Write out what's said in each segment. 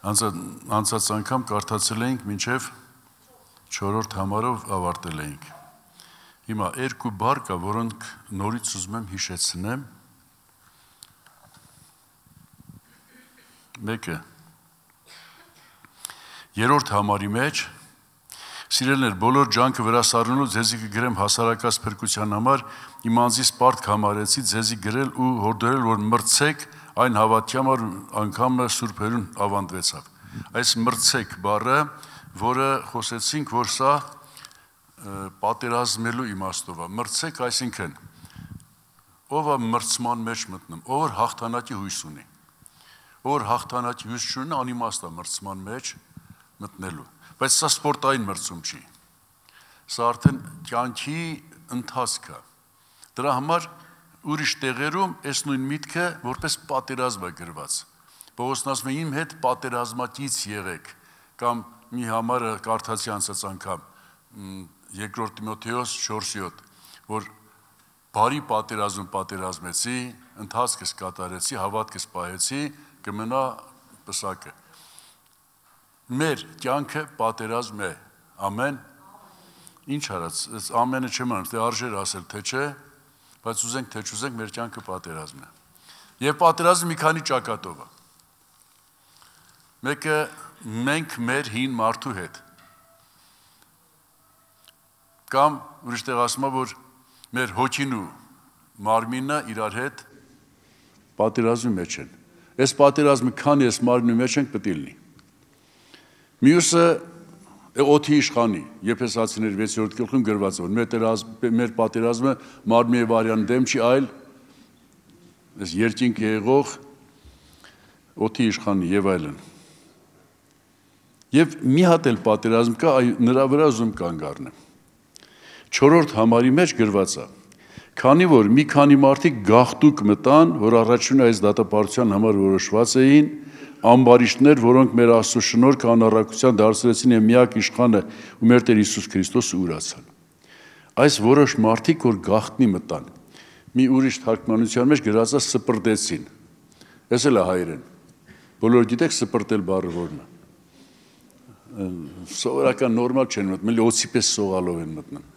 Անցած անգամ կարդացել էինք մինչև 4-րդ համարով ավարտել էինք։ Հիմա երկու բառ կա, որոնք նորից ուզում եմ հիշեցնեմ։ Մեկը 3-րդ համարի մեջ սիրելիներ, բոլոր ջանքը վրա սառնելու ձեզի կգրեմ հասարակած փրկության համար, իմ անձիս պարտք համարեցի ձեզի գրել ու հորդորել, որ մրցեք այն հավատքի համար անգամը սուրբերուն ավանդվեցավ։ Այս մրցեք բառը, որը խոսեցինք, որ սա պատերազմելու իմաստով է։ Մրցեք, այսինքն ով է մրցման մեջ մտնում, ով որ հաղթանակի հույս ունի։ Ով որ հաղթանակի հույս չունի, անիմաստ է մրցման մեջ մտնելու։ Բայց սա սպորտային մրցում չի։ Սա արդեն կյանքի ընթացք է։ Դրա համար ուրիշ տեղերում այս նույն միտքը որպես պատերազմ է գրված։ Պողոսն ասում է իմ հետ պատերազմակից եղեք, կամ մի համարը կարդացի անցած անգամ 2 Տիմոթեոս 4:7, որ բարի պատերազմ պատերազմեցի, ընթացքս կատարեցի, հավատքս պահեցի, կմնա պսակը։ Մեր կյանքը պատերազմ է, ամեն, ինչ արած, ամենը չեմ անում, թե արժեր ասել, թե չէ, բայց ուզենք, թե չուզենք, մեր կյանքը պատերազմ է։ Եվ պատերազմը մի քանի ճակատով է։ Մեկը մենք մեր հին մարդու հետ։ Կամ ուրիշ տեղ ասում է, որ մեր հոգին ու մարմինը իրար հետ պատերազմի մեջ են։ Այս պատերազմը քանի այս մարմնի մեջ ենք պետք է լինի։ Մյուսը օդի իշխանի, Եփեսացիներ 6-րդ գլխում գրված է, որ մեր պատերազմը մարմնի եւ արյան դեմ չի, այլ այս երկինք եղող օդի իշխանի եւ այլն։ Եվ մի հատ էլ պատերազմ կա, նրա վրա ուզում կանգ առնեմ։ 4-րդ համարի մեջ գրված է. Քանի որ մի քանի մարդիկ գաղտուկ մտան, որ առաջին այս դատապարտության համար որոշված էին, ամբարիշտներ, որոնք մեր Աստծո շնորհքը անառակության դարձրեցին եւ միակ իշխանը ու մեր Տեր Հիսուս Քրիստոսը ուրացան։ Այս որոշ մարդիկ, որ գաղտնի մտան, մի ուրիշ թարգմանության մեջ գրած է սպրտեցին։ Էս էլ է հայերեն։ Բոլորը գիտեք սպրտել բառը որն է։ Սովորական նորմալ չեն մտնում, օծի պես սողալով են մտնում։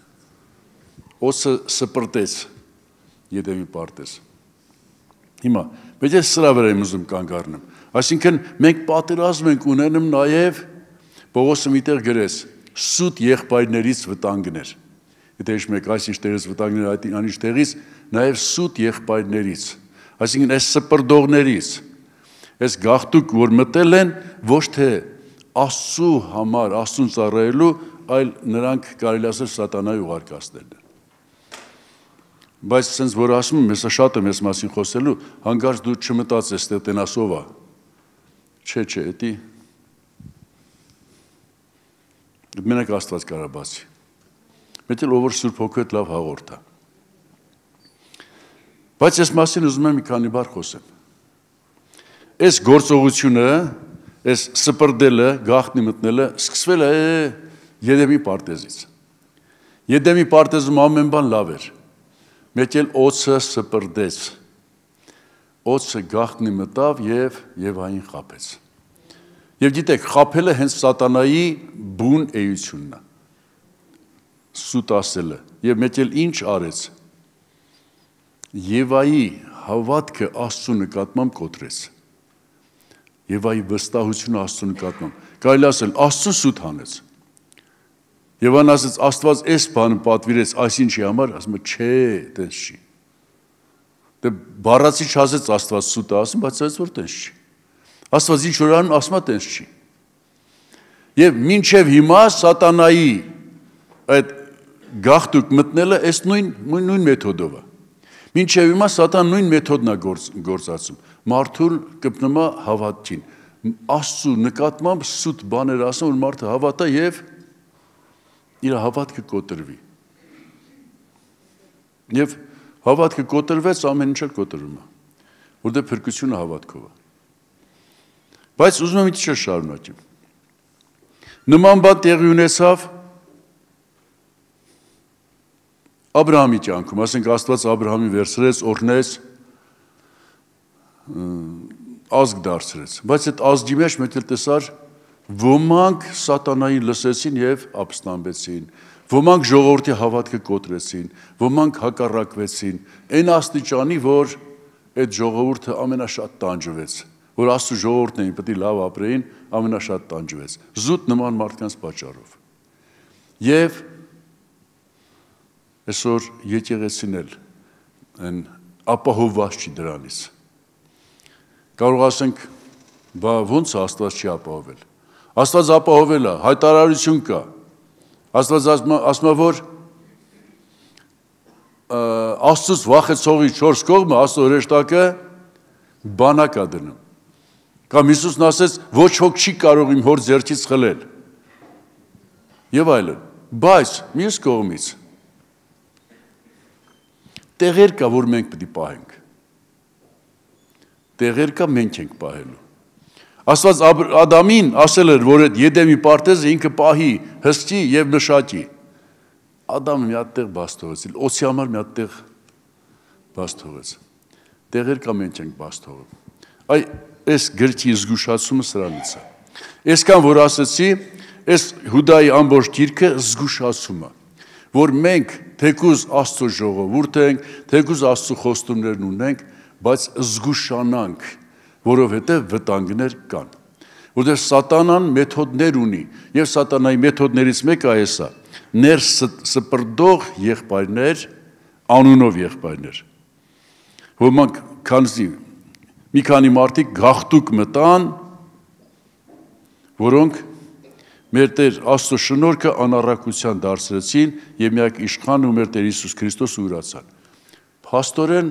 Օծը սպրտեց, եդեմի պարտես։ Հիմա, բայց ես սրա վրա եմ ուզում կանգ առնեմ։ Այսինքն մենք պատերազմ ենք ունենում նաև Պողոսը միտեղ գրես սուտ եղբայրներից վտանգներ։ Եթե իշմեք այս ինչ տեղից վտանգներ, այն ինչ տեղից նաև սուտ եղբայրներից։ Այսինքն այս սպրդողներից, այս գաղտուկ, որ մտել են, ոչ թե Աստծու համար, Աստծուն ծառայելու, այլ նրանք կարելի ասել սատանայի ուղարկածներն են։ Բայց sense որ ասում եմ, հեսա շատ եմ ես մասին խոսելու, հանկարծ դու չմտածես, թե տենասով է։ Չէ, էդի մենակ Աստված կարա բացի։ Մեծ էլ ով որ Սուրբ Հոգու հետ լավ հաղորդ է։ Բայց ես մասին ուզում եմ մի քանի բառ խոսեմ։ Այս գործողությունը, այս սպրդելը, գաղտնի մտնելը սկսվել է Եդեմի պարտեզից։ Եդեմի պարտեզում ամեն բան լավ էր։ Մեկ էլ օծը սպրդեց։ Օծը գաղտնի մտավ եւ Եվային խաբեց։ Եվ գիտեք, խաբելը հենց սատանայի բուն էությունն է։ Սուտ ասելը։ Եվ մեկ էլ ինչ արեց։ Եվայի հավատքը Աստծու նկատմամբ կոտրեց։ Եվայի վստահությունը Աստծու նկատմամբ։ Կարելի ասել, Աստծուն սուտ հանեց։ Եվան ասեց, Աստված այս բանը պատվիրեց այսինչի համար, ասում է, չէ, տենց չի։ Դե բառացի չասեց Աստված սուտ է ասում, բայց ասեց, որ տենց չի։ Աստված ինչ որ անում, ասում է տենց չի։ Եվ մինչև հիմա սատանայի այդ գաղտուկ մտնելը այս նույն մեթոդով է։ Մինչև հիմա սատան նույն մեթոդն է գործածում։ Մարդուն կպնում է հավատքին։ Աստծու նկատմամբ սուտ բաներ ասում, որ մարդը հավատա եւ իր հավատքը կոտրվի։ Եվ հավատքը կոտրվեց, ամեն ինչ էլ կոտրվում է, որտեղ փրկությունը հավատքով է։ Բայց ուզում եմ ինչ շարունակեմ։ Նման բան տեղի ունեցավ Աբրահամի կյանքում, ասենք Աստված Աբրահամին վերցրեց, օրհնեց, ազգ դարձրեց, բայց այդ ազգի մեջ մեկ էլ տեսար ոմանք սատանային լսեցին եւ ապստամբեցին, ոմանք ժողովրդի հավատքը կոտրեցին, ոմանք հակառակվեցին, այն աստիճանի, որ այդ ժողովուրդը ամենաշատ տանջվեց, որ Աստծո ժողովուրդն էին պետք է լավ ապրեին, ամենաշատ տանջվեց, զուտ նման մարդկանց պատճառով։ Եվ այսօր եկեղեցին էլ են ապահովված չի դրանից։ Կարող ասենք, բա ոնց Աստված չի ապահովել։ Աստված ապահովել է, հայտարարություն կա։ Աստված ասում է, որ Աստծուց վախեցողի 4 կողմը Աստծո հրեշտակը բանակ է դնում։ Կամ Հիսուսն ասեց, ոչ ոք չի կարող իմ հոր ձեռքից խլել։ Եվ այլն։ Բայց մյուս կողմից տեղեր կա, որ մենք պետք է պահենք։ Տեղեր կա, մենք ենք պահելու։ Աստված Ադամին ասել էր, որ այդ Եդեմի պարտեզը ինքը պահի, հսկի եւ նշակի։ Ադամը մի հատ տեղ բաց թողեց, օծի համար մի հատ տեղ բաց թողեց։ Տեղեր կա, մենք ենք բաց թողում։ Այ այս գրքի զգուշացումը սրանից է։ Այսքան որ ասեցի, այս Հուդայի ամբողջ գիրքը զգուշացում է, որ մենք թեկուզ Աստծո ժողովուրդ ենք, թեկուզ Աստծո խոստումներն ունենք, բայց զգուշանանք, որովհետև վտանգներ կան։ Որտեղ սատանան մեթոդներ ունի, եւ սատանայի մեթոդներից մեկը այս է՝ ներսպրդող եղբայրներ, անունով եղբայրներ։ Ոմանք մի քանի մարդիկ գաղտուկ մտան, որոնք մեր Տեր Աստծո շնորհքը անառակության դարձրեցին եւ միակ իշխանը մեր Տեր Հիսուս Քրիստոսը ուրացան։ Փաստորեն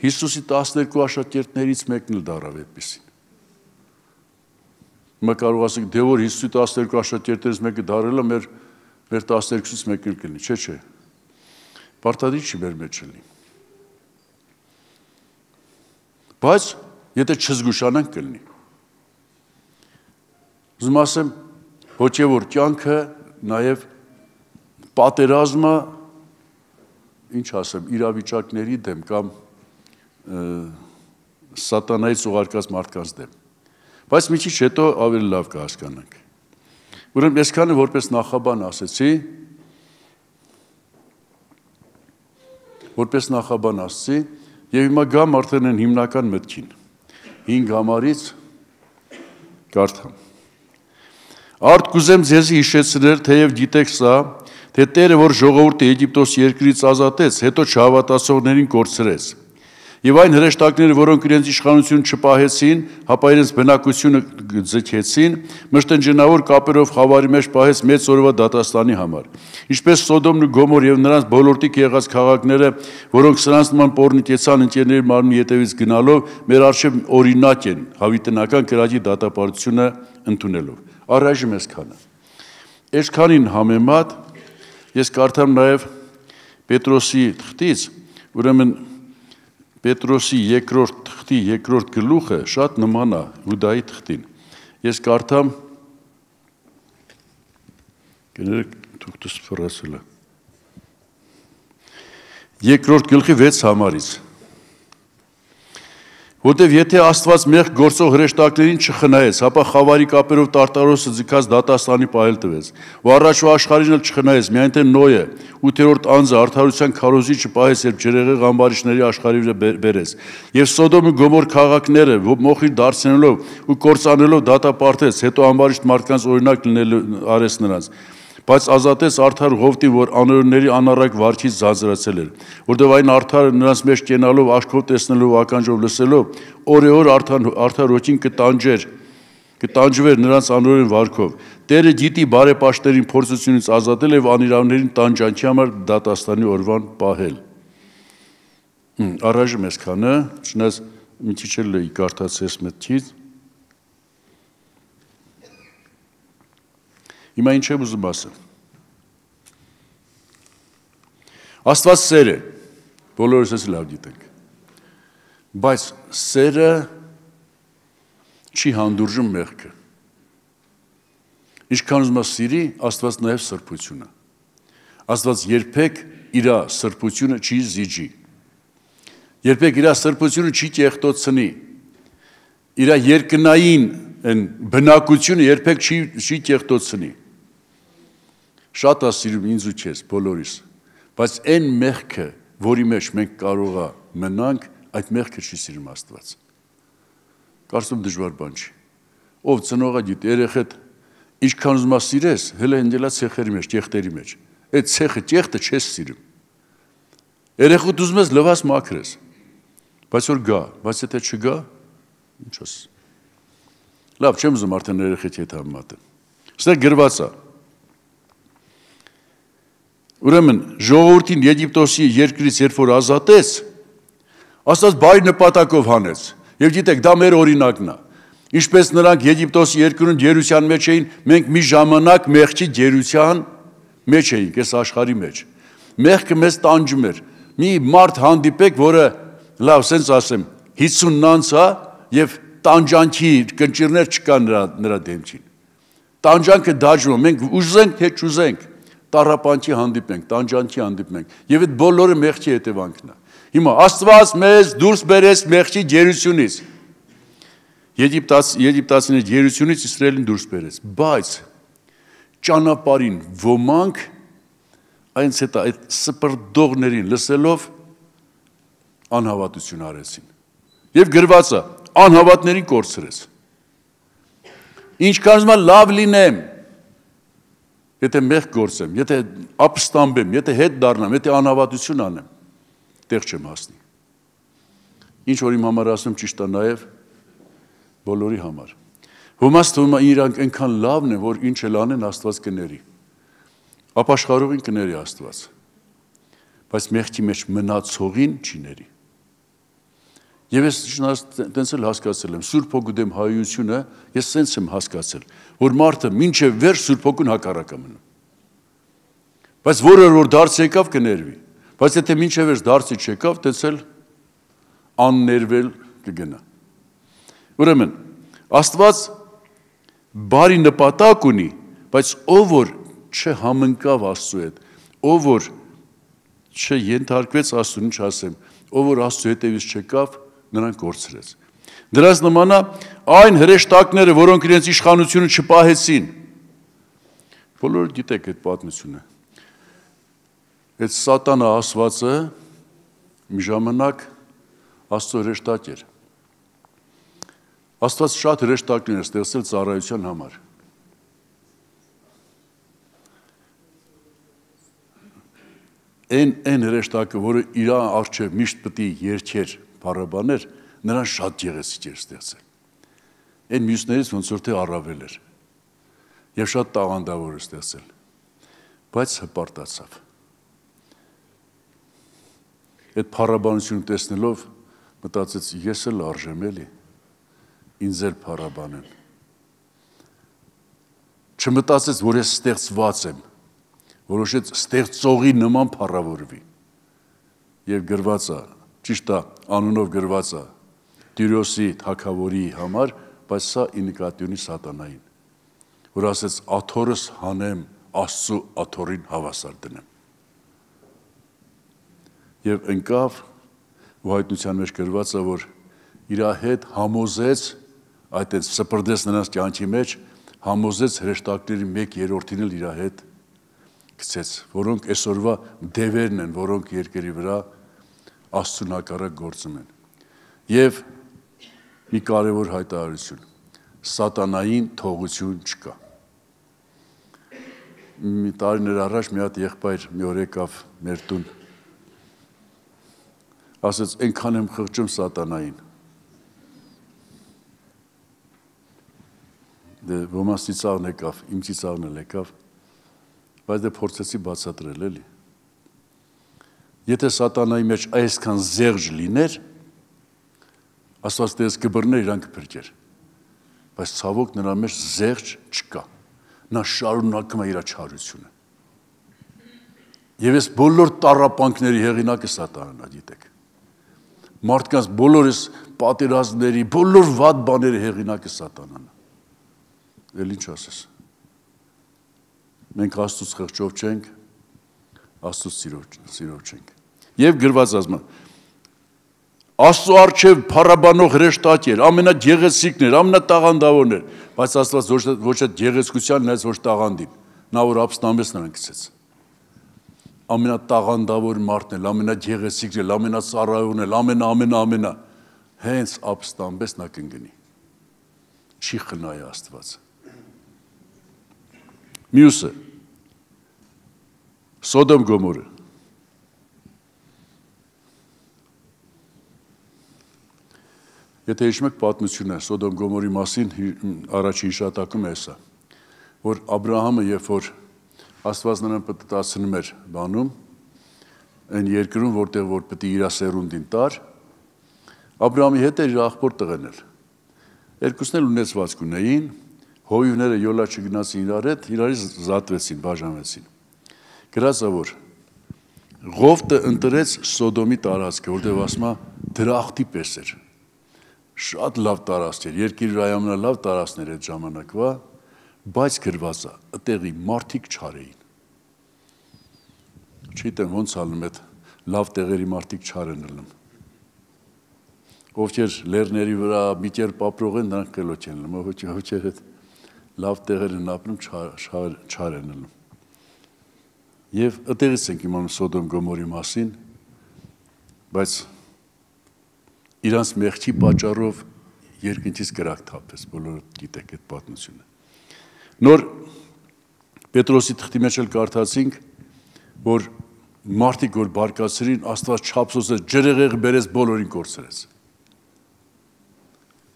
Հիսուսի 12 աշակերտներից մեկն էլ դարավ այդպեսին։ Հիմա կարող ասենք, դե որ Հիսուսի 12 աշակերտներից մեկը դարել է, մեր 12-ից մեկն էլ կլինի, չէ։ Պարտադիր չի մեր մեջ լինի։ Բայց եթե չզգուշանանք կլինի։ Ուզում ասեմ, հոգևոր կյանքը նաև պատերազմը, ինչ ասեմ, իրավիճակների դեմ կամ սատանայից ուղարկած մարդկանց դեմ։ Բայց մի քիչ հետո ավելի լավ կհասկանանք։ Ուրեմն այսքանը որպես նախաբան ասեցի, եւ հիմա գամ արդեն են հիմնական մտքին։ 5 համարից կարդամ։ Արդ կուզեմ ձեզի հիշեցնել, թեև գիտեք սա, թե Տերը, որ ժողովուրդը Եգիպտոս երկրից ազատեց, հետո չհավատացողներին կորցրեց։ Եվ այն հրեշտակները, որոնք իրենց իշխանությունը չպահեցին, հապա իրենց բնակությունը ձգեցին, մշտնջենավոր կապերով խավարի մեջ պահեց մեծ օրվա դատաստանի համար։ Ինչպես Սոդոմն ու Գոմոր եւ նրանց բոլորտիկ եղած քաղաքները, որոնք սրանց նման պոռնի կեցան ընկերների մարմնի ետևից գնալով, մեր առջև օրինակ են հավիտենական կրակի դատապարտությունը ընդունելով։ Առայժմ այսքանը։ Այսքանին համեմատ ես կարդամ նաև Պետրոսի թղթից, ուրեմն Պետրոսի երկրորդ թղթի երկրորդ գլուխը շատ նման է Հուդայի թղթին։ Ես կարդամ թուղթս ֆրասել է։ Երկրորդ գլխի 6 համարից։ Որտեւ եթե Աստված մեղ գործող հրեշտակներին չխնայեց, հապա խավարի կապերով Տարտարոսը ձգած դատաստանի պահել տվեց։ Ու առաջվա աշխարհին էլ չխնայեց, միայն թե Նոյը 8-րդ անձը արդարության քարոզիչը պահեց, երբ ջրեղեղ ամբարիշների աշխարհի վրա բերեց։ Եվ Սոդոմ ու Գոմոր քաղաքները մոխիր դարձնելով ու կործանելով դատապարտեց, հետո ամբարիշտ մարդկանց օրինակ լինելու արեց նրանց։ Բայց ազատեց արդար Ղովտին, որ անօրենների անառակ վարքից զազրացել էր, որտեղ այն արդարը նրանց մեջ կենալով, աչքով տեսնելով, ականջով լսելով, օրեօր արդար ոգին կտանջվեր նրանց անօրեն վարքով։ Տերը գիտի բարեպաշտներին փորձությունից ազատել եւ անիրավներին տանջանքի համար դատաստանի օրվան պահել։ Առայժմ այսքանը, չնայած մի քիչ էլ էի կարդացես մտքից։ Հիմա ինչ եմ ուզում ասել։ Աստված սեր է, բոլորս ես լավ գիտենք, բայց սերը չի հանդուրժում մեղքը։ Ինչքան ուզում սիրի, Աստված նաև սրբությունը։ Աստված երբեք իր սրբությունը չի զիջի։ Երբեք իր սրբությունը չի կեղտոցնի։ իր երկնային բնակությունը երբեք չի կեղտոցնի։ Շատ ասիրում ինձ ու չես, բոլորիս, բայց այն մեղքը, որի մեջ մենք կարող է մնանք, այդ մեղքը չի սիրում Աստված։ Կարծում դժվար բան չի։ Ով ծնողը գիտի, երեխեդ ինչքան ուզում սիրես, հələ հենգելա ցեխերի մեջ, կեղտերի մեջ։ Այդ ցեխը, կեղտը չես սիրում։ Երեխուդ ուզում ես լվաս մաքրես, բայց որ գա, բայց եթե չգա, ինչ ասես։ Լավ, չեմ ուզում արդեն երեխեքի հետ համեմատել։ Ստեղ գրված է։ Ուրեմն ժողովրդին Եգիպտոսի երկրից երբ որ ազատեց, Աստված բարի նպատակով հանեց։ Եվ գիտեք, դա մեր օրինակն է։ Ինչպես նրանք Եգիպտոսի երկրում գերության մեջ էին, մենք մի ժամանակ մեղքի գերության մեջ էինք, այս աշխարհի մեջ։ Մեղքը մեզ տանջում էր։ Մի մարդ հանդիպեք, որը լավ, սենց ասեմ, 50-ն անց է եւ տանջանքի կնճիռներ չկա նրա դեմքին։ Տանջանքը դաջում, մենք ուզենք թե չուզենք, տառապանքի հանդիպենք, տանջանքի հանդիպենք, եւ այդ բոլորը մեղքի հետևանքն է։ Հիմա Աստված մեզ դուրս բերեց մեղքի գերությունից։ Եգիպտացիների գերությունից Իսրայելին դուրս բերեց, բայց ճանապարհին ոմանք այնց հետ այդ սպրդողներին լսելով անհավատություն արեցին։ Եվ գրված է, անհավատներին կորցրեց։ Ինչքան ուզում լավ լինեմ, եթե մեղք գործեմ, եթե ապստամբեմ, եթե հետ դառնամ, եթե անհավատություն անեմ, տեղ չեմ հասնի։ Ինչ որ իմ համար ասում ճիշտ է նաև բոլորի համար։ Ոմանց թվում է իրանք այնքան լավն է, որ ինչ էլ անեն Աստված կների։ Ապաշխարողին կների Աստված, բայց մեղքի մեջ մնացողին չի ների։ Եվ ես տենց էլ հասկացել եմ, Սուրբ Հոգու դեմ հայությունը, ես սենց եմ հասկացել, որ մարդը մինչև վերջ Սուրբ Հոգուն հակառակ է մնում։ Բայց որը որ դարձ եկավ կներվի, բայց եթե մինչև վերջ դարձի չեկավ, տենց էլ աններվել կգնա։ Ուրեմն, Աստված բարի նպատակ ունի, բայց ով որ չհամընկավ Աստծու հետ, ով որ չենթարկվեց Աստծուն, ինչ ասեմ, ով որ Աստծու հետևից չեկավ, նրան կորցրեց։ Դրանց նման է այն հրեշտակները, որոնք իրենց իշխանությունը չպահեցին։ Բոլորը գիտեք այդ պատմությունը։ Այդ Սատանա ասվածը մի ժամանակ Աստծո հրեշտակ էր։ Աստված շատ հրեշտակներ էր ստեղծել ծառայության համար։ Այն հրեշտակը, որը իր առջև միշտ պիտի երգեր, փառաբաներ, նրան շատ գեղեցիկ էր ստեղծել։ Այն մյուսներից ոնց որ թե առավել էր։ Եվ շատ տաղանդավոր էր ստեղծել։ Բայց հպարտացավ։ Այդ փառաբանությունը տեսնելով մտածեց, ես էլ արժեմ էլի, ինձ էլ փառաբանեն։ Չմտածեց, որ ես ստեղծված եմ, որոշեց ստեղծողի նման փառավորվի։ Եվ գրված է, ճիշտ է, անունով գրված է Տիրոսի թագավորի համար, բայց սա ի նկատի ունի Սատանային, որ ասեց աթոռս հանեմ, Աստծու աթոռին հավասար դնեմ։ Եվ ընկավ, ու հայտնության մեջ գրված է, որ իր հետ համոզեց, այդ սպրդեց նրանց կյանքի մեջ, համոզեց հրեշտակների 1/3-ին էլ իր հետ գցեց, որոնք այսօրվա դևերն են, որոնք երկրի վրա Աստծուն հակառակ գործում են։ Եվ մի կարևոր հայտարարություն, Սատանային թողություն չկա։ Մի տարիներ առաջ մի հատ եղբայր մի օր եկավ մեր տուն, ասեց, այնքան եմ խղճում Սատանային։ Դե ոմանց ծիծաղն եկավ, իմ ծիծաղն էլ եկավ, բայց դե փորձեցի բացատրել էլի։ Եթե Սատանայի մեջ այսքան զեղջ լիներ, Աստված դες կբռներ իրան կփրկեր, բայց ցավոք նրա մեջ զեղջ չկա, նա շարունակում է իր չարությունը։ Եվ այս բոլոր տառապանքների հեղինակը Սատանան է, գիտեք։ Մարդկանց բոլորս պատերազմների, բոլոր վատ բաների հեղինակը Սատանան է։ Էլ ինչ ասես։ Մենք Աստծուց խղճով չենք, Աստծուց սիրով չենք։ Եվ գրված ասում է, Աստծո առջև փառաբանող հրեշտակ էր, ամենագեղեցիկն էր, ամենատաղանդավորն էր, բայց Աստված ոչ այդ գեղեցկության նայեց ոչ տաղանդին, նա որ ապստամբեց նրան գցեց։ Ամենատաղանդավոր մարդն էլ, ամենագեղեցիկն էլ, ամենածառայողն էլ, ամենա, հենց ապստամբեց նա կընկնի։ Չի խնայ Աստված։ Մյուսը Սոդոմ Գոմորը։ Եթե հիշում եք պատմությունը Սոդոմ Գոմորի մասին, առաջի հիշատակում է սա, որ Աբրահամը, երբ որ Աստված նրան պտտացնում էր բանում, այն երկրում, որտեղ որ պետք է իր սերունդին տար, Աբրահամի հետ էր իր աղբոր տղեն էլ։ Երկուսն էլ ունեցվածք ունեին, հոյուները յոլա չգնացին իրար հետ, իրարից զատվեցին, բաժանվեցին։ Գրածա որ Ղովտը ընտրեց Սոդոմի տարածքը, որտեղ ասում է դրախտի պես էր։ Շատ լավ տարածք էր, երկիրի ամենալավ տարածքներ այդ ժամանակվա, բայց գրված է, այդտեղի մարդիկ չար էին։ Չգիտեմ ոնց ալնում այդ լավ տեղերի մարդիկ չար են ելնում։ Ովքեր լեռների վրա մի կերպ ապրող են, նրանք կլոչ են ելնում, ովքեր այդ լավ տեղեր են ապրում, չար են ելնում։ Եվ այդտեղից ենք իմանում Սոդոմ Գոմորի մասին, բայց իրանց մեղքի պատճառով երկնքից կրակ թափեց, բոլորը գիտեք այդ պատմությունը։ Նոր Պետրոսի թղթի մեջ էլ կարդացինք, որ մարդիկ որ բարկացրին, Աստված չափսոսեց, ջրեղեղ բերեց, բոլորին կորցրեց։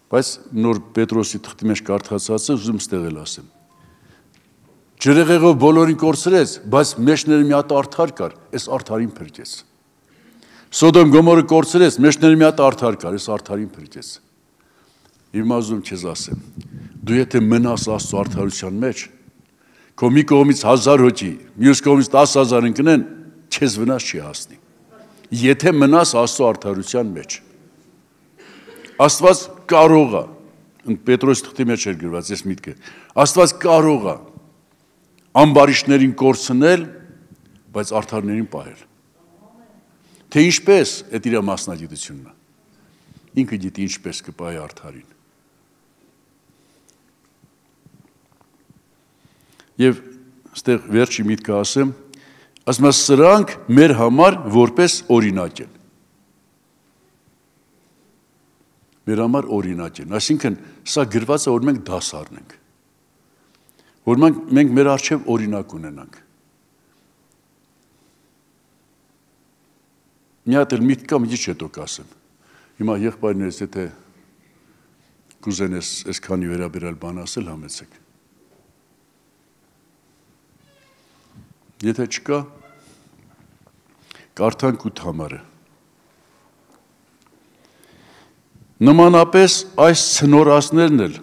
Բայց նոր Պետրոսի թղթի մեջ կարդացածը ուզում ստեղել ասեմ։ Ջրեղեղով բոլորին կորցրեց, բայց մեջները մի հատ արդար կար, այս արդարին փրկեց։ Սոդոմ Գոմորը կորցրեց, մեջները մի հատ արդար կար, այս արդարին փրկեց։ Իմ ուզում չես ասեմ, դու եթե մնաս Աստծո արդարության մեջ, քո մի կողմից 1000 հոգի, մյուս կողմից 10,000 ընկնեն, քեզ վնաս չի հասնի։ Եթե մնաս Աստծո արդարության մեջ։ Աստված կարող է, Պետրոս թղթի մեջ էր գրված այս միտքը, Աստված կարող է ամբարիշներին կորցնել, բայց արդարներին պահել։ Թե ինչպես, այդ իր մասնագիտությունն է։ Ինքը գիտի ինչպես կպահի արդարին։ Եվ ստեղ վերջի միտքը ասեմ, ասում է սրանք մեր համար որպես օրինակ են։ Մեր համար օրինակ են, այսինքն սա գրված է, որ մենք դաս առնենք, որ մենք մեր առջև օրինակ ունենանք։ Մի հատ էլ միտք կա, մի քիչ հետո կասեմ։ Հիմա եղբայրներս եթե կուզենես այսքանի վերաբերյալ բան ասել, համեցեք։ Եթե չկա, կարդանք 8 համարը։ Նմանապես այս ցնորասներն էլ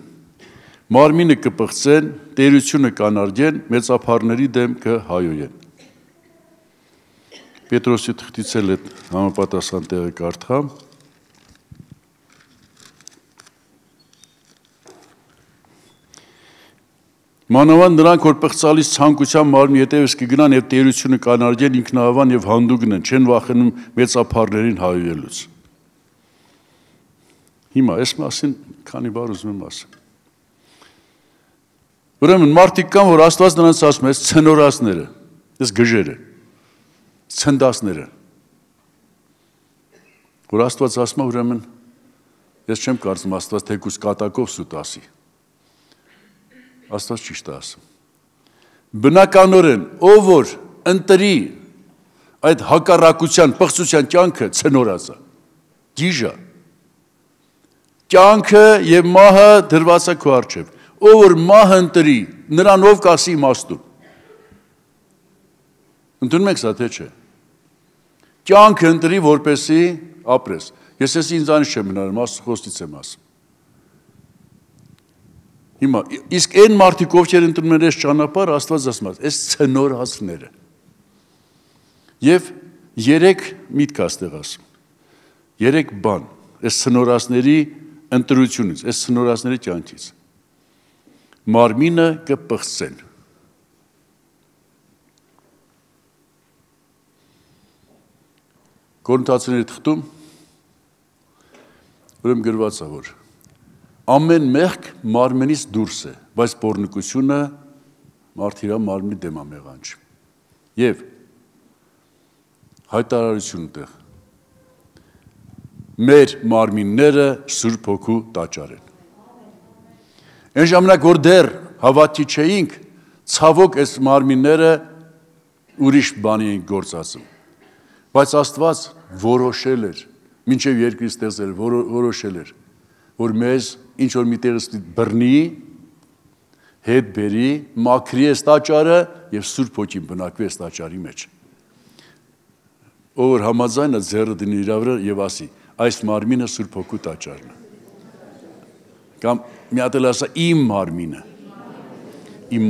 մարմինը կպղծեն, տերությունը կանարգեն, մեծափառների դեմ կհայոյեն։ Պետրոսի թղթից էլ այդ համապատասխան տեղը կարդամ։ Մանավանդ նրանք, որ պղծալից ցանկության մարմնի հետևից կգնան եւ տերությունը կանարգեն, ինքնահավան եւ հանդուգն են, չեն վախենում մեծափառներին հայոյելուց։ Հիմա այս մասին քանի բառ ուզում եմ ասեմ։ Ուրեմն մարդիկ կան, որ Աստված նրանց ասում է, այս ցնորասները, այս գժերը, ցնդասները, որ Աստված ասում է, ուրեմն ես չեմ կարծում Աստված թեկուզ կատակով սուտ ասի։ Աստված ճիշտ է ասում։ Բնականորեն, ով որ ընտրի այդ հակառակության, պղծության կյանքը ցնորած է, գիժ է։ Կյանքը եւ մահը դրված է քո առջև։ Ով որ մահը ընտրի, նրան ով կասի իմաստուն։ Ընդունում եք սա թե չէ։ Կյանքը ընտրի, որպեսի ապրես։ Ես ես ինձանից չեմ մնալու, Աստծո խոստից եմ ասում։ Հիմա, իսկ այն մարդիկ, ովքեր ընտրում են այս ճանապարհը, Աստված ասում է, այս ցնորածները։ Եվ 3 միտք աստեղ ասում։ 3 բան, այս ցնորածների ընտրությունից, այս ցնորածների կյանքից։ Մարմինը կպղծեն։ Կորինթացիների թղթում ուրեմն գրված է, որ ամեն մեղք մարմենից դուրս է, բայց պոռնկությունը մարդի իր մարմնի դեմ է մեղանջ։ Եվ հայտարարություն տեղ մեր մարմինները Սուրբ Հոգու տաճար են։ Այն ժամանակ, որ դեռ հավատի չէինք, ցավոք այս մարմինները ուրիշ բանի են գործածում։ Բայց Աստված որոշել էր, մինչև երկրի ստեղծել որոշել էր, որ մեզ ինչ որ միտեղից բռնի, հետ բերի, մաքրի այս տաճարը եւ Սուրբ Հոգին բնակվի այս տաճարի մեջ։ Ով որ համաձայն է ձեռը դնի իր վրա եւ ասի, այս մարմինը Սուրբ Հոգու տաճարն է։ Կամ մի հատ էլ ասա իմ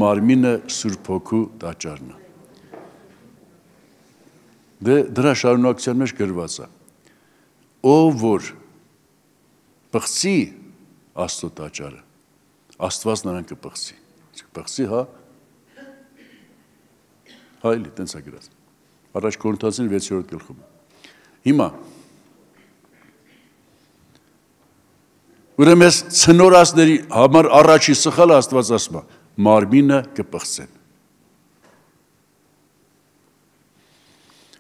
մարմինը Սուրբ Հոգու տաճարն է։ Դրա շարունակության մեջ գրված է. ով որ պղծի Աստծո տաճարը, Աստված նրան կպղծի։ Պղծի, հա։ Հայլի, տենց է գրած։ Առաջ Կորինթացին 6-րդ գլխում։ Հիմա ուրեմն այս ցնորասների համար առաջի սխալը Աստված ասում է, մարմինը կպղծեն։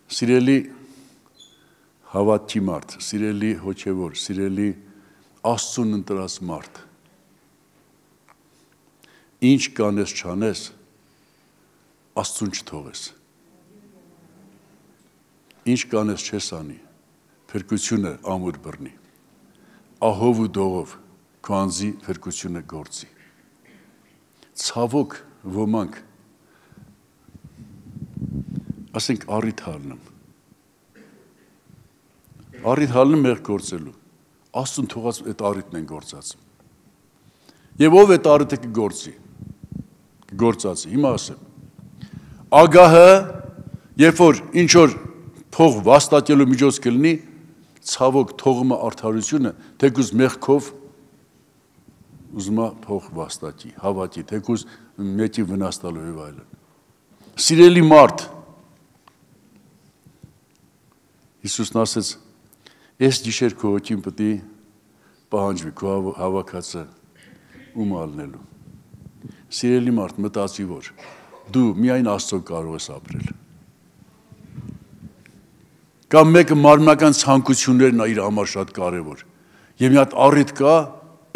Սիրելի հավատքի մարդ, սիրելի հոգևոր, սիրելի Աստծուն ընտրած մարդ, ինչ կանես չանես, Աստծուն չթողես։ Ինչ կանես չես անի, փրկությունը ամուր բռնի, ահով ու դողով քո անձի փրկությունը գործի։ Ցավոք ոմանք ասենք առիթ հալնում։ Առիթ հալնում մեղ գործելու։ Աստուն թողած այդ առիթն են գործածում։ Եվ ով այդ առիթը կգործի։ Կգործածի։ Հիմա ասեմ։ Ագահը, երբ որ ինչ որ փող վաստակելու միջոց կլինի, ցավոք թողում է արդարությունը, թեկուզ մեղքով ուզում է փող վաստակի, հավատի, թեկուզ մեկի վնաս տալու եւ այլն։ Սիրելի մարդ, Հիսուսն ասեց, այս գիշեր քո հոգին պետք է պահանջվի, քո հավաքածը ում ալնելու։ Սիրելի մարդ, մտածի, որ դու միայն Աստծո կարող ես ապրել։ Կամ մեկը մարմնական ցանկություններն իր համար շատ կարևոր։ Եվ մի հատ առիթ կա,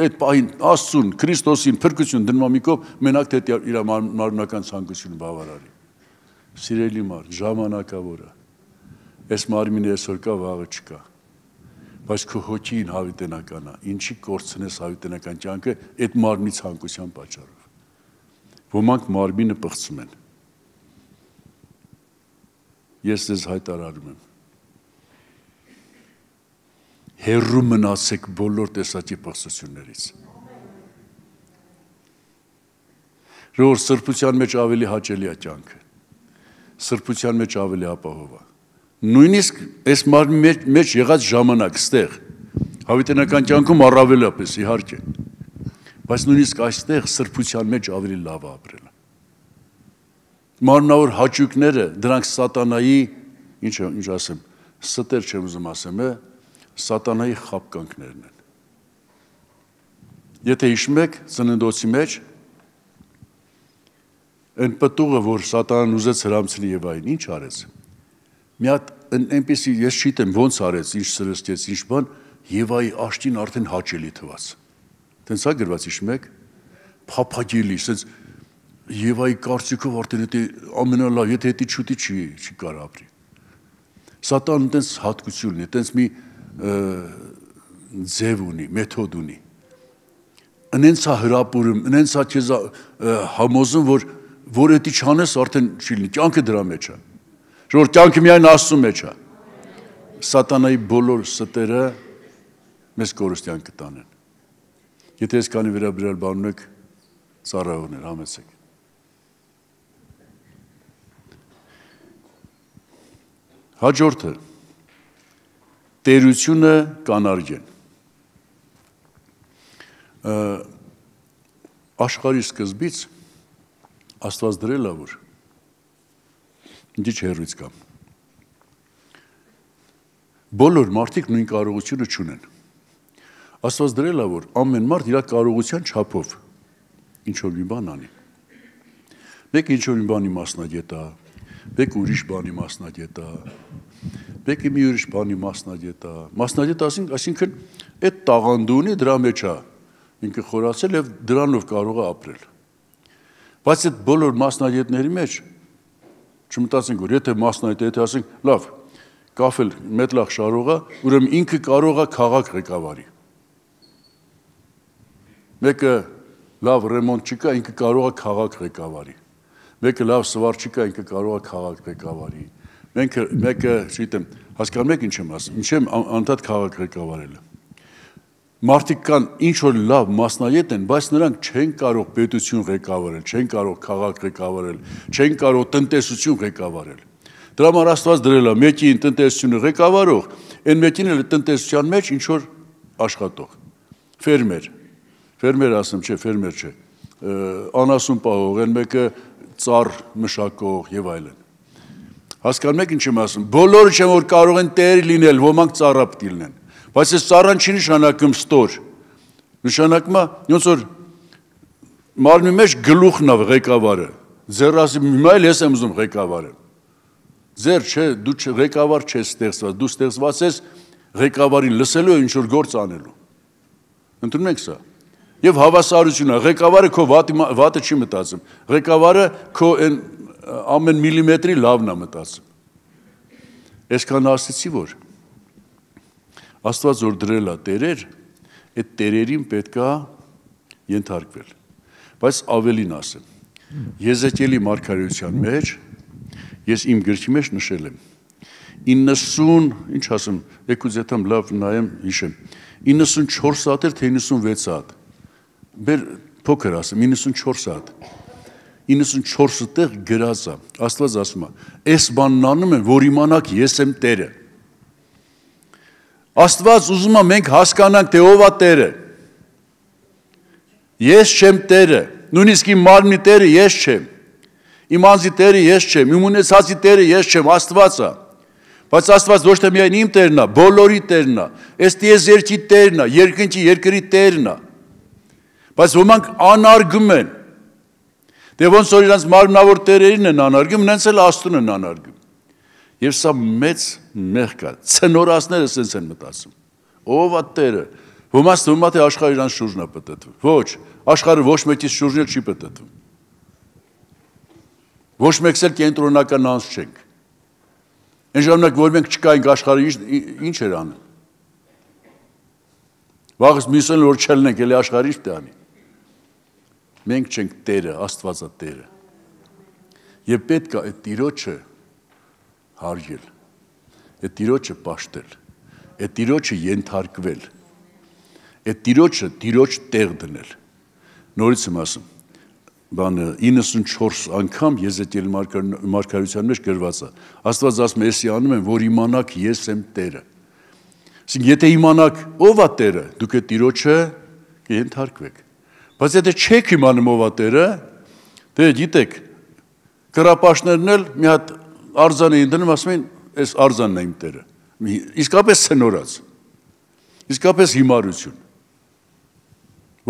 այդ պահին Աստծուն, Քրիստոսին փրկություն դնում մի կողմ, մենակ թե իր մարմնական ցանկությունը բավարարի։ Սիրելի մարդ, ժամանակավոր է։ Այս մարմինը այսօր կա, վաղը չկա։ Բայց քո հոգին հավիտենական է, ինչի կորցնես հավիտենական կյանքը այդ մարմնի ցանկության պատճառով։ Ոմանք մարմինը պղծում են։ Ես ձեզ հայտարարում եմ։ Հեռու մնացեք բոլոր տեսակի պղծություններից։ Որ սրբության մեջ ավելի հաճելի է կյանքը։ Սրբության մեջ ավելի ապահով է։ Նույնիսկ այս մարմնի մեջ եղած ժամանակ ստեղ հավիտենական կյանքում առավելապես իհարկե, բայց նույնիսկ այստեղ սրբության մեջ ավելի լավ է ապրել։ Մարմնավոր հաճույքները, դրանք սատանայի, ինչ ասեմ, ստեր չեմ ուզում ասեմ, սատանայի խաբկանքներն են։ Եթե հիշում եք, ծննդոցի մեջ այն պտուղը, որ սատանան ուզեց հրամցնի եւ այն, ինչ արեց։ Մի հատ այնպեսի ես չգիտեմ ոնց արեց, ինչ սրստեց, ինչ բան, Եվայի աշտին արդեն հաճելի թվաց։ Տենց է գրված հիշում եք, փափագելի, ասես Եվայի կարծիքով արդեն դա ամենալավ, եթե դա չուտի չի կարող ապրի։ Սատանն տենց հատկություն ունի, տենց մի ձև ունի, մեթոդ ունի։ Ընենց է հրապուրում, ընենց է քեզ համոզում, որ դա չանես արդեն չի լինի, կյանքը դրա մեջ է։ Որ կյանքը միայն Աստծո մեջ է։ Սատանայի բոլոր ստերը մեզ կորստյան կտանեն։ Եթե ես կանի վերաբերյալ բան ունեք, ծառայողներ, համեցեք։ Հաջորդը տերությունը կանարգեն։ Աշխարհի սկզբից Աստված դրել է, որ ինչ հերույց կա։ Բոլոր մարդիկ նույն կարողությունը չունեն։ Աստված դրել է, որ ամեն մարդ իր կարողության չափով ինչ-որ մի բան անի։ Մեկը ինչ-որ մի բանի մասնագետ է, մեկը ուրիշ բանի մասնագետ է, մեկը մի ուրիշ բանի մասնագետ է։ Մասնագետ այսինքն այդ տաղանդը ունի, դրա մեջ է ինքը խորացել եւ դրանով կարող է ապրել։ Բայց այդ բոլոր մասնագետների մեջ չմտածենք, որ եթե մասնագետը ասենք, լավ, կաֆել մետրախ շարողա, ուրեմն ինքը կարող է քաղաք ղեկավարի։ Մեկը լավ ռեմոնտ չկա, ինքը կարող է քաղաք ղեկավարի։ Մեկը լավ սվար չկա, ինքը կարող է քաղաք ղեկավարի։ Մեկը, չգիտեմ, հասկանում եք ինչ եմ ասում, ինչ եմ անդադ քաղաք ղեկավարելը։ Մարդիկ կան ինչ որ լավ մասնագետ են, բայց նրանք չեն կարող պետություն ղեկավարել, չեն կարող քաղաք ղեկավարել, չեն կարող տնտեսություն ղեկավարել։ Դրա համար Աստված դրել է մեկին տնտեսությունը ղեկավարող, այն մեկին էլ տնտեսության մեջ ինչ որ աշխատող։ Ֆերմեր ասեմ, չէ, ֆերմեր չէ։ Անասուն պահող, այն մեկը ծառ մշակող եւ այլն։ Հասկանում եք ինչ եմ ասում։ Բոլորը չեն որ կարող են տեր լինել, ոմանք ծառա պիտի լինեն։ Բայց այս ծառան չի նշանակում ստոր։ Նշանակում է ոնց որ մարմնի մեջ գլուխն է ղեկավարը։ Ձեր ասի հիմա էլ ես եմ ուզում ղեկավարել։ Ձեր չէ, դու ղեկավար չես ստեղծված, դու ստեղծված ես ղեկավարին լսելու ինչ որ գործ անելու։ Ընդունում եք սա։ Եվ հավասարությունը, ղեկավարը քո վատը չի մտածում։ Ղեկավարը քո ամեն միլիմետրի լավն է մտածում։ Այսքան ասեցի, որ Աստված որ դրել է տերեր, այդ տերերին պետք է ենթարկվել։ Բայց ավելին ասեմ, Եզեկիելի մարգարեության մեջ ես իմ գրքի մեջ նշել եմ 90, ինչ ասեմ, եկուց եթամ լավ նայեմ, հիշեմ, 94 հատ էր, թե 96 հատ։ Բեր փոքր ասեմ, 94 հատ։ 94 տեղ գրած է։ Աստված ասում է, այս բանն անում եմ, որ իմանաք ես եմ Տերը։ Աստված ուզում է մենք հասկանանք, թե ով է Տերը։ Ես չեմ Տերը, նույնիսկ իմ մարմնի Տերը ես չեմ։ Իմ անձի Տերը ես չեմ, իմ ունեցածի Տերը ես չեմ, Աստված է։ Բայց Աստված ոչ թե միայն իմ Տերն է, բոլորի Տերն է, այս տիեզերքի Տերն է, երկնքի երկրի Տերն է։ Բայց ոմանք անարգում են։ Դե ոնց որ իրանց մարմնավոր տերերին են անարգում, նենց էլ Աստծուն են անարգում։ Եվ սա մեծ մեղք է, ցնորացները սենց են մտածում։ Ով է Տերը։ Ոմանց թվում է թե աշխարհը իրանց շուրջն է պտտվում։ Ոչ, աշխարհը ոչ մեկից շուրջն չի պտտվում։ Ոչ մեկս էլ կենտրոնական անձ չենք։ Այն ժամանակ, որ մենք չկայինք աշխարհը ինչ էր անում։ Վաղս մյուսն որ չելնենք, էլի աշխարհը ինչ տանի։ Մենք չենք Տերը, Աստվածը Տերը։ Եվ պետք է այդ Տիրոջը հարգել, այդ Տիրոջը պաշտել, այդ Տիրոջը ենթարկվել, այդ Տիրոջը Տիրոջ տեղ դնել։ Նորից եմ ասում, բանը 94 անգամ Եզեկիել մարգարեության մեջ գրված է։ Աստված ասում է, «Էսի անում եմ, որ իմանաք ես եմ Տերը»։ Այսինքն, եթե իմանաք ով է Տերը, դուք այդ Տիրոջը կենթարկվեք։ Բայց եթե չեք իմանում ով է Տերը, դե գիտեք, կռապաշտներն էլ մի հատ արձան էին դնում, ասում են, այս արձանն է իմ Տերը։ Իսկապես ցնորած։ Իսկապես հիմարություն։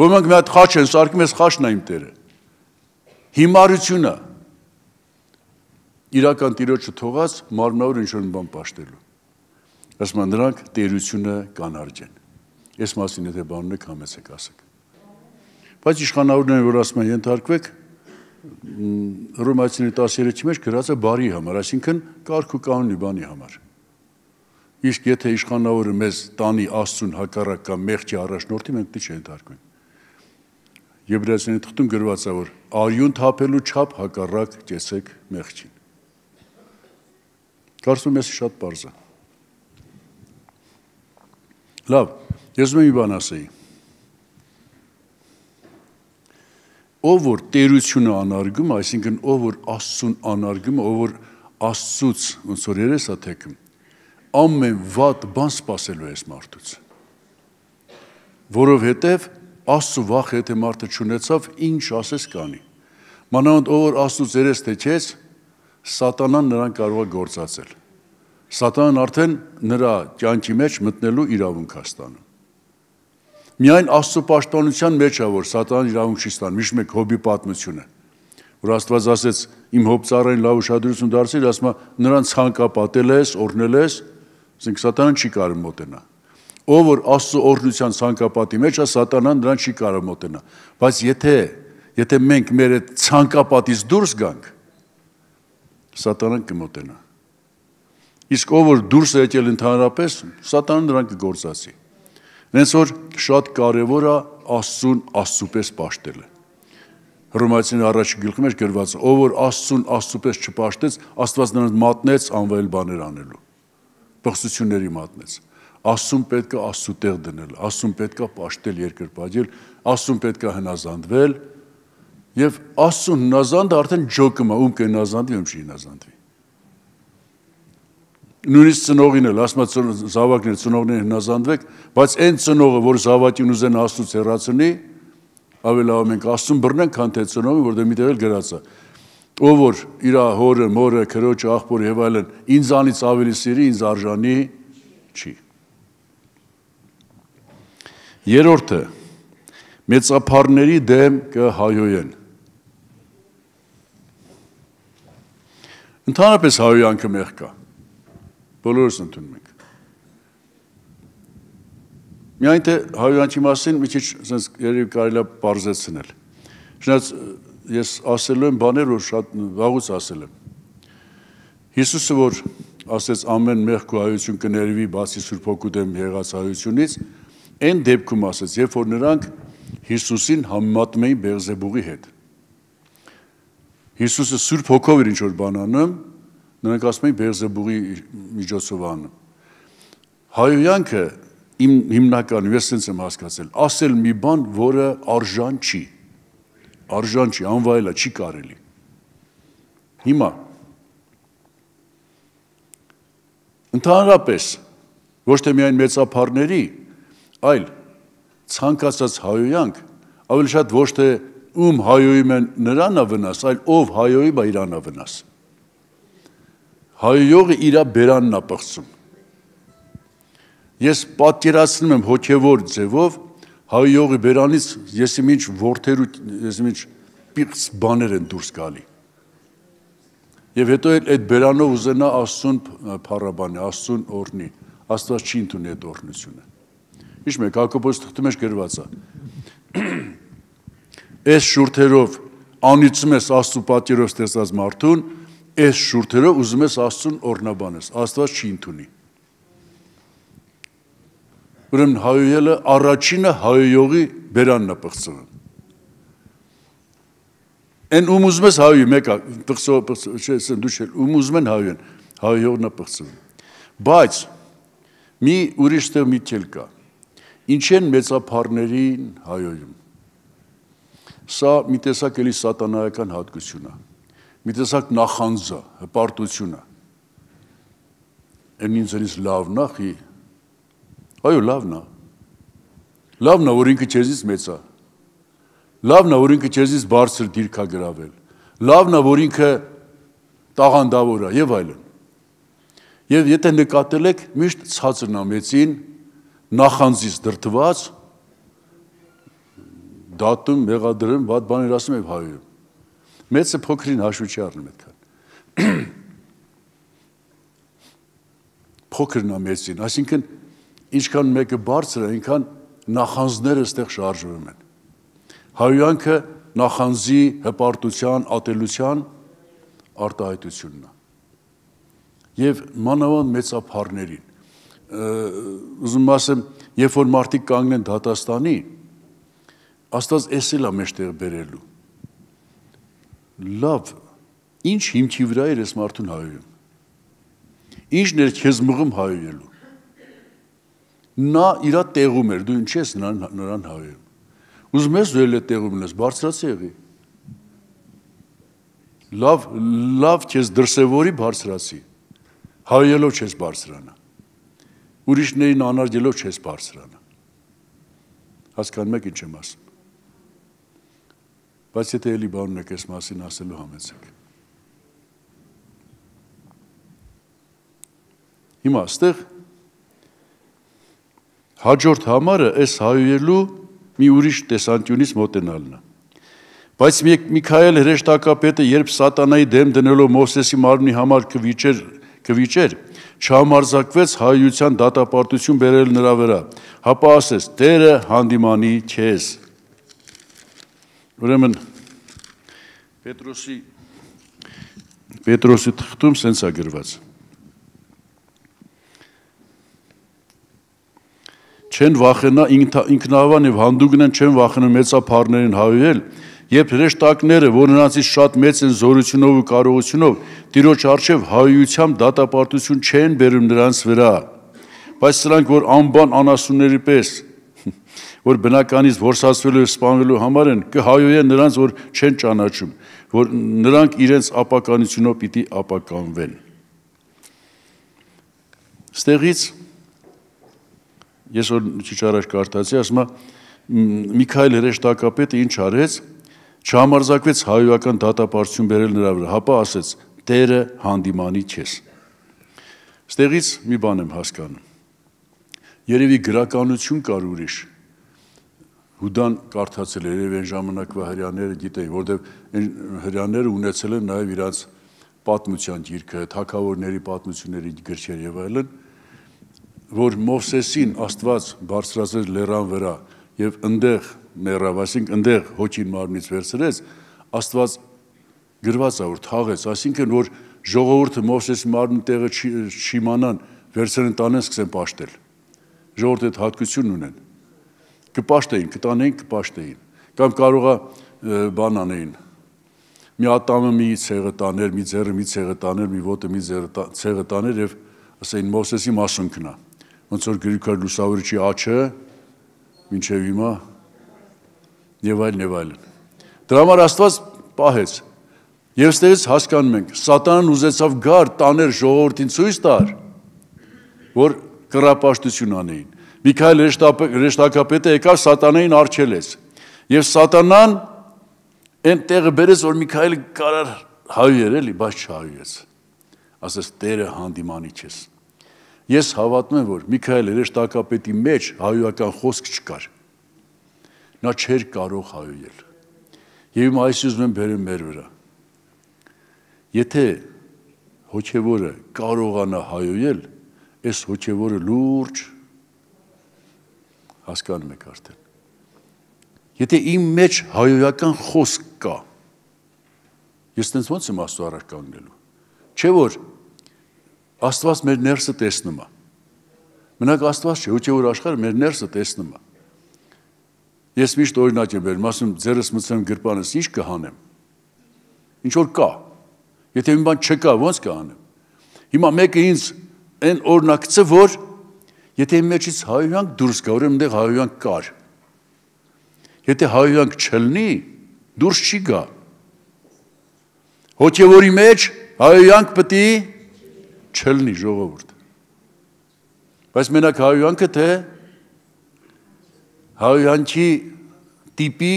Ոմանք մի հատ խաչ են սարքում, այս խաչն է իմ Տերը։ Հիմարությունը իրական Տիրոջը թողած մարմնավոր ինչ-որ մի բան պաշտելու։ Ասում են նրանք տերությունը կանարջեն։ Այս մասին եթե բանն եք համեցեք ասեք։ Բայց իշխանավորներն որ ասում են ենթարկվեք, Հռոմեացիների 13-ի մեջ գրած է բարի համար, այսինքն կարգ ու կանոնի բանի համար։ Իսկ եթե իշխանավորը մեզ տանի Աստծուն հակառակ կամ մեղքի առաջնորդի, մենք դի չենթարկվենք։ Եբրայեցիների թղթում գրված է, որ արյուն թափելու չափ հակառակ կեցեք մեղքին։ Կարծում եմ շատ պարզ է։ Լավ, ես մի բան ասեի։ Ով որ տերությունը անարգում, այսինքն ով որ Աստծուն անարգում, ով որ Աստծուց ոնց որ երես է թեքում, ամեն վատ բան սпасելու է այս մարդուց։ Որովհետև Աստծու վախ եթե մարդը չունեցավ, ինչ ասես կանի։ Մանավանդ ով որ Աստծուց երես թեքեց, սատանան նրան կարող է գործածել։ Սատանան արդեն նրա կյանքի մեջ մտնելու իրավունք է ստանում։ Միայն Աստծո պաշտպանության մեջ է, որ սատանան իրավունք չի ստանում, միշտ մեկ Հոբի պատմությունը, որ Աստված ասեց, իմ Հոբ ծառային լավ ուշադրություն դարձրիր, ասում է, նրան ցանկապատել ես, օրհնել ես, ասենք սատանան չի կարող մոտենա։ Ով որ Աստծո օրհնության ցանկապատի մեջ է, սատանան նրան չի կարող մոտենա։ Բայց եթե մենք մեր այդ ցանկապատից դուրս գանք, սատանան կմոտենա։ Իսկ ով որ դուրս է եկել ընդհանրապես, սատանան նրան կգործածի։ Հենց որ շատ կարևոր է Աստծուն Աստծուպես պաշտելը։ Հռոմեացիների առաջին գլխի մեջ գրված է, ով որ Աստծուն Աստծուպես չպաշտեց, Աստված նրան մատնեց անվայել բաներ անելու։ Բղծությունների մատնեց։ Աստծուն պետք է Աստծու տեղ դնել, Աստծուն պետք է պաշտել, երկրպագել, Աստծուն պետք է հնազանդվել, եւ Աստծուն հնազանդը արդեն ջոկում է, ում կհնազանդվի, ում չի հնազանդվի։ Նույնիսկ ծնողին էլ, ասում է զավակներ, ծնողներին հնազանդվեք, բայց այն ծնողը, որ զավակին ուզեն Աստծուց հեռացնի, ավելի լավ մենք Աստծուն բռնենք, քան թե ծնողին, որտեղ միտեղ էլ գրած է։ Ով որ իր հորը, մորը, քրոջը, աղբորը եւ այլն ինձանից ավելի սիրի, ինձ արժանի չի։ Երրորդը մեծափառների դեմ կհայոյեն։ Ընդհանրապես հայոյանքը մեղք է։ Բոլորս ընդունում ենք։ Միայն թե հայոյանքի մասին մի քիչ ասես երևի կարելի է բարձրացնել։ Շնորհած ես ասելու եմ բաներ, որ շատ վաղուց ասել եմ։ Հիսուսը որ ասեց ամեն մեղք ու հայություն կներվի բացի Սուրբ Հոգու դեմ եղած հայությունից, այն դեպքում ասեց, երբ որ նրանք Հիսուսին համեմատում էին Բեղզեբուղի հետ։ Հիսուսը Սուրբ Հոգով էր ինչ որ բան անում, նրանք ասում էին Բեղզեբուղի միջոցով անում։ Հայոյանքը իմ հիմնականում ես sense եմ հասկացել, ասել մի բան, որը արժան չի, անվայելա չի կարելի։ Հիմա ընդհանրապես ոչ թե միայն մեծափառների, այլ ցանկացած հայոյանք ավելի շատ ոչ թե ում հայոյում են նրան է վնաս, այլ ով հայոյում է իրան է վնաս։ Հայոյողը իրա բերանն է պղծում։ Ես պատկերացնում եմ հոգևոր ձևով հայոյողի բերանից եսիմինչ որդեր ու եսիմինչ պիղծ բաներ են դուրս գալի։ Եվ հետո այդ բերանով ուզենա Աստծուն փառաբանի, Աստծուն օրհնի, Աստված չի ընդունի այդ օրհնությունը։ Հիշում եք, Հակոբոս թղթի մեջ գրված է. Այս շուրթերով անիծում ես Աստծու պատկերով ստեղծած մարդուն, այս շուրթերով ուզում ես Աստծուն օրհնաբանես, Աստված չի ընդունի։ Ուրեմն հայոյելը առաջինը հայոյողի բերանն է պղծում։ Են ում ուզում ես հայոյի, մեկը ում ուզում են հայոյեն, հայոյողն է պղծում։ Բայց մի ուրիշ տեղ միտք էլ կա։ Ինչ են մեծափառներին հայոյում։ Սա մի տեսակ էլի սատանայական հատկություն է, մի տեսակ նախանձ է, հպարտություն է։ Են ինձանից լավն է, այո, լավն է։ Լավն է, որ ինքը քեզից մեծ է։ Լավն է, որ ինքը քեզից բարձր դիրք է գրավել։ Լավն է, որ ինքը տաղանդավոր է եւ այլն։ Եվ եթե նկատել եք, միշտ ցածրն է մեծին նախանձից դրդված դատում, մեղադրում, վատ բաներ ասում եւ հայոյում։ Մեծը փոքրին հաշվի չի առնում այդքան։ Փոքրն է մեծին, այսինքն ինչքան մեկը բարձր է, այնքան նախանձները այստեղ շարժվում են։ Հայոյանքը նախանձի, հպարտության, ատելության արտահայտությունն է։ Եվ մանավանդ մեծափառներին։ Ուզում ասեմ, երբ որ մարդիկ կանգնեն դատաստանի, Աստված էսել է մեջտեղ բերելու։ Լավ, ինչ հիմքի վրա էր այս մարդուն հայոյում։ Ինչն էր քեզ մղում հայոյելու։ Նա իրա տեղում էր, դու ինչ ես նրան հայոյում։ Ուզում ես դու էլ այդ տեղում ես, բարձրացի եղի։ Լավ քեզ դրսևորի բարձրացի։ Հայոյելով չես բարձրանա։ Ուրիշներին անարգելով չես բարձրանա։ Հասկանում եք ինչ եմ ասում։ Բայց եթե էլի բան ունեք այս մասին ասելու համեցեք։ Հիմա այստեղ Հաջորդ համարը այս հայելու մի ուրիշ տեսանկյունից մոտենալն է։ Բայց Միքայել հրեշտակապետը, երբ սատանայի դեմ դնելով Մովսեսի մարմնի համար կվիճեր, չհամարձակվեց հայության դատապարտություն բերել նրա վրա, հապա ասեց. Տերը հանդիմանի քեզ։ Ուրեմն Պետրոսի թղթում սենց է գրված. Չեն վախենա ինքնավան եւ հանդուգն են չեն վախենում մեծափառներին հայել, երբ հրեշտակները, որ նրանցից շատ մեծ են զորությունով ու կարողությունով, Տիրոջ առջև հայությամբ դատապարտություն չեն բերում նրանց վրա, բայց սրանք, որ անբան անասունների պես, որ բնականից որսացվելու եւ սպանվելու համար են, կհայոյեն նրանց, որ չեն ճանաչում, որ նրանք իրենց ապականությունով պիտի ապականվեն։ Ստեղից ես որ քիչ առաջ կարդացի, ասում եմ Միքայել հրեշտակապետը ինչ արեց, չհամարձակվեց հայոյական դատապարտություն բերել նրա վրա, հապա ասեց. Տերը հանդիմանի քեզ։ Ստեղից մի բան եմ հասկանում։ Երևի գրականություն կար ուրիշ։ Հուդան կարդացել էր, երևի այն ժամանակվա հրեաները գիտեին, որովհետև այն հրեաները ունեցել են նաև իրաց պատմության գիրքը, թագավորների պատմությունների գրքեր եւ այլն, որ Մովսեսին Աստված բարձրացրեց լեռան վրա եւ ընդեղ մեռավ, այսինքն ընդեղ հոգին մարմնից վերցրեց, Աստված գրված է, որ թաղեց, այսինքն որ ժողովուրդը Մովսեսի մարմնի տեղը չիմանան, վերցրեն տանեն, սկսեն պաշտել։ Ժողովուրդը այդ հատկություն ունեն։ Կպաշտեին, կտանեին, կպաշտեին։ Կամ կարողա բան անեին։ Մի ատամը մի ցեղը տաներ, մի ձեռը մի ցեղը տաներ, մի ոտը մի ցեղը տաներ եւ ասեին Մովսեսի մասունքն է։ Ոնց որ գրիքար լուսավորիչի աչը մինչև հիմա եւ այլն։ Դրա համար Աստված պահեց։ Եվ ստեղից հասկանում ենք, Սատանան ուզեցավ գար տաներ ժողովրդին ցույց տար, որ կռապաշտություն անեին։ Միքայել հրեշտակապետը եկավ Սատանային արգելեց։ Եվ Սատանան այն տեղը բերեց, որ Միքայելը կարար հայեր էլի, բայց չհայեց։ Ասես Տերը հանդիմանի քեզ։ Ես հավատում եմ, որ Միքայել հրեշտակապետի մեջ հայոյական խոսք չկար։ Նա չէր կարող հայոյել։ Եվ իմ այս ուզում եմ բերեմ մեր վրա։ Եթե հոգևորը կարողանա հայոյել, այս հոգևորը լուրջ հասկանում եք արդեն։ Եթե իմ մեջ հայոյական խոսք կա, ես տենց ոնց եմ Աստծո առաջ կանգնելու։ Չէ որ Աստված մեր ներսը տեսնում է։ Մենակ Աստված չէ, հոգևոր աշխարհը մեր ներսը տեսնում է։ Ես միշտ օրինակ եմ բերում, ասում ձերս մտցեմ գրպանս, ինչ կհանեմ։ Ինչ որ կա։ Եթե մի բան չկա, ո՞նց կհանեմ։ Հիմա մեկը ինձ այն օրինակցը, որ եթե իմ մեջից հայոյանք դուրս գա, ուրեմն այնտեղ հայոյանք կար։ Եթե հայոյանք չլինի, դուրս չի գա։ Հոգևորի մեջ հայոյանք պետք է չլինի ժողովուրդ։ Բայց մենակ հայոյանքը թե հայոյանքի տիպի,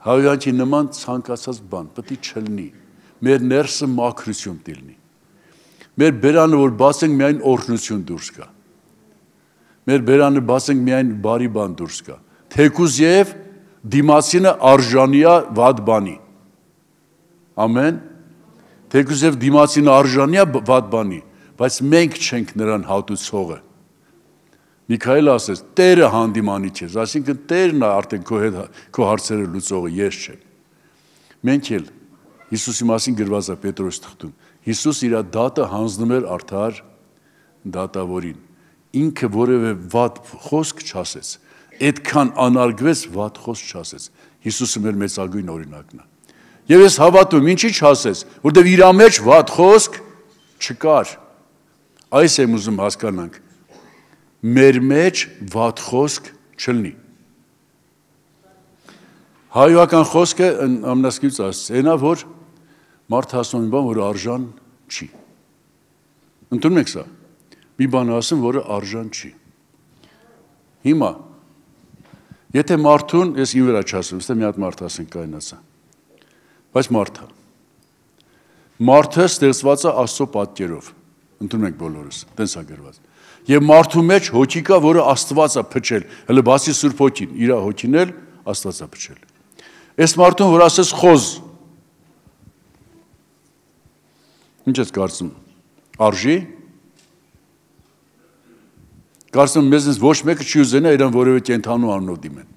հայոյանքի նման ցանկացած բան պետք է չլինի։ Մեր ներսը մաքրություն դիլնի։ Մեր բերանը որ բացենք միայն օրհնություն դուրս գա։ Մեր բերանը բացենք միայն բարի բան դուրս գա։ Թեկուզ եւ դիմացինը արժանիա վատ բանի։ Ամեն։ Թեկուզ եւ դիմացինը արժանիա վատ բանի, բայց մենք չենք նրան հատուցողը։ Միքայելը ասեց. Տերը հանդիմանի քեզ, այսինքն Տերն է արդեն քո հարցերը լուծողը, ես չեմ։ Մենք էլ Հիսուսի մասին գրված է Պետրոս թղթում։ Հիսուս իր դատը հանձնում էր արդար դատավորին։ Ինքը որևէ վատ խոսք չասեց, այդքան անարգվեց վատ խոսք չասեց։ Հիսուսը մեր մեծագույն օրինակն է։ Եվ ես հավատում, ինչի չասեց, որտեղ իր մեջ վատ խոսք չկար։ Այս եմ ուզում հասկանանք։ Մեր մեջ վատ խոսք չլինի։ Հայոական խոսքը ամենասկյուց ասեց, այնա որ մարդը ասում մի բան, որը արժան չի։ Ընդունում եք սա։ Մի բան ասում, որը արժան չի։ Հիմա, եթե մարդուն, ես իմ վրա չասում, ստե մի հատ մարդ ասենք կայնացա, բայց մարդը ստեղծված է Աստծո պատկերով, ընդունում եք բոլորս, տենց է գրված։ Եվ մարդու մեջ հոգի կա, որը Աստված է փչել, հələ բացի Սուրբ Հոգին, իր հոգին էլ Աստված է փչել։ Այս մարդուն, որ ասես խոզ, ինչ ես կարծում, արժի։ Կարծում մեզնից ոչ մեկը չի ուզենա իրան որևէ կենդանու անունով դիմեն։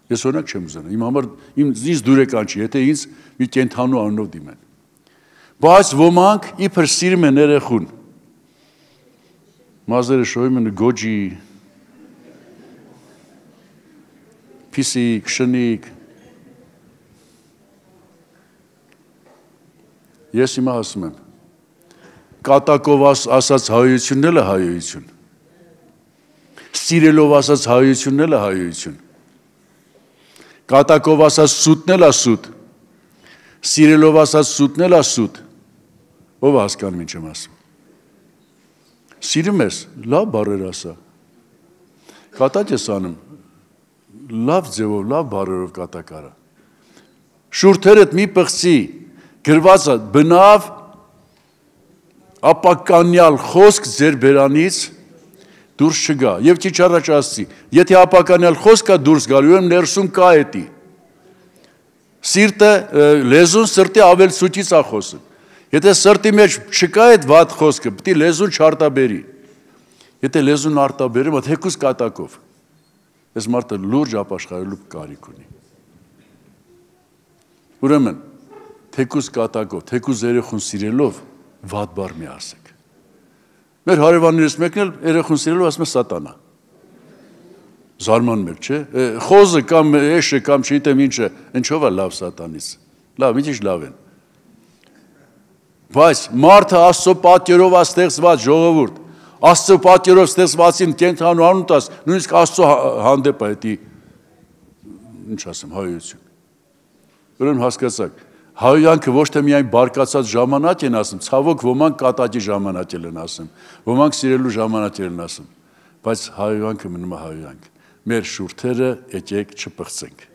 Ես օրինակ չեմ ուզենա, իմ համար ինձ դուրեկան չի, եթե ինձ մի կենդանու անունով դիմեն։ Բայց ոմանք իբր սիրում են երեխուն։ Մազերը շոյում են գոջի, փիսիկ, շնիկ։ Ես հիմա ասում եմ, կատակով ասած հայությունն էլ է հայություն, սիրելով ասած հայությունն էլ է հայություն, կատակով ասած սուտն էլ է սուտ, սիրելով ասած սուտն էլ է սուտ, ով հասկանում ինչ եմ ասում։ Սիրում ես, լավ բառեր ասա, կատակ ես անում, լավ ձևով, լավ բառերով կատակ արա, շուրթերդ մի պղծի, գրվածը բնավ ապականյալ խոսք ձեր բերանից դուրս չգա, և քիչ առաջ ասցի, եթե ապականյալ խոսքա դուրս գալու եմ ներսում կա էտի, սիրտը լեզուն սրտի ավել սուտից ա խոսում, եթե սրտի մեջ չկա այդ վատ խոսքը, պտի լեզուն չարտաբերի, եթե լեզուն արտաբերի, թեկուզ կատակով, ես մարդը լուրջ ապաշխարելու կարիք ունի, ուրեմն, թեկուզ կատակով, թեկուզ երեխուն սիրելով, վատ բառ մի ասեք, մեր հարևաններից մեկն էլ երեխուն սիրելով ասում է սատանա, զարման մեկ չէ, խոզը կամ էշը կամ չիտեմ ինչը, ինչով է լավ սատանից, լավ, ինչ լավ են, բայց մարդը Աստծո պատկերով է ստեղծված ժողովուրդ, Աստծո պատկերով ստեղծվածին կենդանու անուն տաս, նույնիսկ Աստծո հանդեպ է դա, ինչ ասեմ, հայություն։ Ուրեմն հասկացաք, հայոյանքը ոչ թե միայն բարկացած ժամանակ են ասում, ցավոք ոմանք կատակի ժամանակ են ասում, ոմանք սիրելու ժամանակ են ասում, բայց հայոյանքը մնում է հայոյանք։ Մեր շուրթերը եկեք չպղծենք։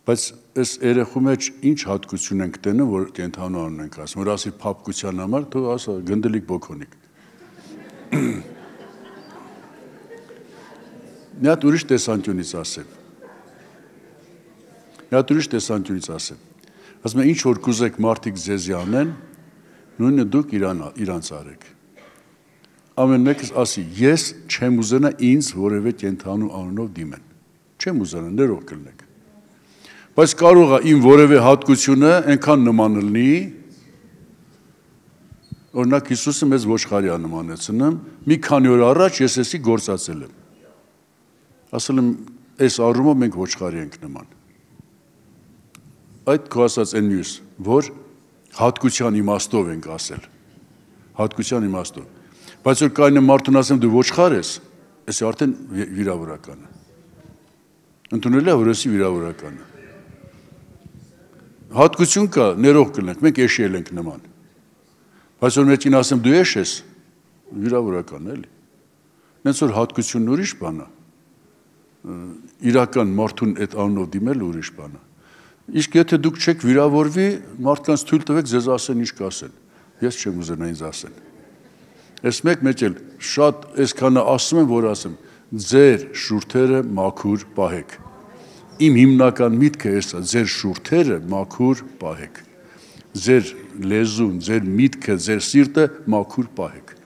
Բայց այս երեխու մեջ ինչ հատկություն ենք տենում, որ կենդանու անուն ենք ասում, որ ասի փափկության համար, թող ասա գնդլիկ բոքոնիկ։ Մի հատ ուրիշ տեսանկյունից ասեմ։ Ասում եմ, ինչ որ կուզեք մարդիկ ձեզի անեն, նույնը դուք իրանց արեք։ Ամեն մեկս ասի, ես չեմ ուզենա ինձ որևէ կենդանու անունով դիմեն։ Չեմ ուզենա, ներող կլնեք։ Բայց կարող է իմ որևէ հատկությունը այնքան նման լինի, օրինակ Հիսուսը մեզ ոչխարի նմանեցնում, մի քանի օր առաջ ես էսի գործածել եմ։ Ասել եմ, այս առումով մենք ոչխարի ենք նման։ Այդ քո ասած այն մյուս, որ հատկության իմաստով ենք ասել։ Հատկության իմաստով։ Բայց որ կայնը մարդուն ասեմ դու ոչխար ես, էսի արդեն վիրավորական է։ Ընդունել է, որ էսի վիրավորական է։ Հատկություն կա, ներող կլենք, մենք էշել ենք նման։ Բայց որ մեկին ասեմ դու էշ ես, վիրավորական էլի։ Նենց որ հատկությունն ուրիշ բան է։ Իրական մարդուն այդ անունով դիմել ուրիշ բան է։ Իսկ եթե դուք չեք վիրավորվի, մարդկանց թույլ տվեք ձեզ ասեն ինչ կասեն։ Ես չեմ ուզենա ինձ ասեն։ Այս մեկ էլ շատ այսքանը ասում եմ, որ ասեմ, ձեր շուրթերը մաքուր պահեք։ Իմ հիմնական միտքը էս է, ձեր շուրթերը մաքուր պահեք, ձեր լեզուն, ձեր միտքը, ձեր սիրտը մաքուր պահեք։